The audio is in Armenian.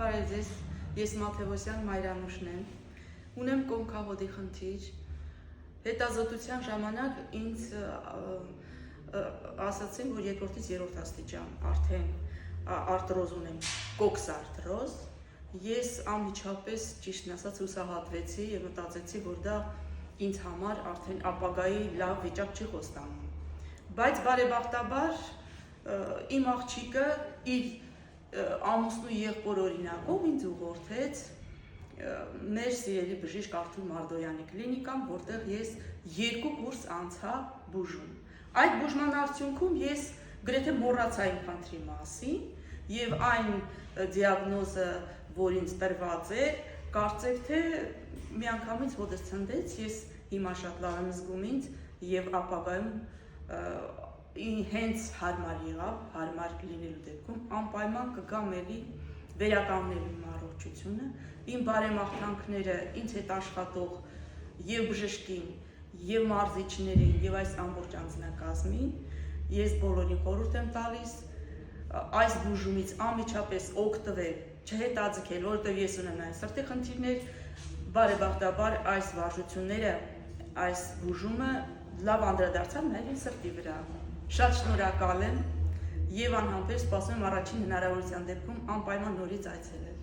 Բարեձեզ, ես Մաթևոսյան Մայրանուշն եմ, ունեմ կոնքահոդի խնդիր, հետազոտության ժամանակ ինձ ասացին, որ երկրորդից երրորդ աստիճան արդեն արտրոզ ունեմ, կոքս արտրոզ, ես անմիջապես ճիշտն ասած հուսահատվեցի և մտածեցի, որ դա ինձ համար արդեն ապագայի լավ վիճակ չի խոստանում, բայց բարեբախտաբար իմ աղջիկը իր ամուսնու եղբոր օրինակով ինձ ուղղորդեց մեր սիրելի բժիշկ Արթուր Մարդոյանի կլինիկան, որտեղ ես 2 կուրս անցա բուժում։ Այդ բուժման արդյունքում ես գրեթե մոռացա իմ խնդրի մասին և այն դիագնոզը, որ ինձ տրված էր, կարծեք թե միանգամից հոդս ցնդեց, ես հիմա շատ լավ եմ զգում ինձ և ապագայում հենց հարմար եղավ, հարմար լինելու դեպքում անպայման կգամ էլի վերականգնելու իմ առողջությունը, իմ բարեմաղթանքները ինձ հետ աշխատող և բժշկին, և մարզիչներին, և այս ամբողջ անձնակազմին, ես բոլորին խորհուրդ եմ տալիս այս բուժումից անմիջապես օգտվել, չհետաձգել, որովհետև ես ունեմ նաև սրտի խնդիրներ, բարեբախտաբար այս վարժությունները, այս բուժումը լավ անդրադարձավ նաև իմ սրտի վրա։ Շատ շնորհակալ եմ և անհամբեր սպասում եմ առաջին հնարավորության դեպքում անպայման նորից այցելել։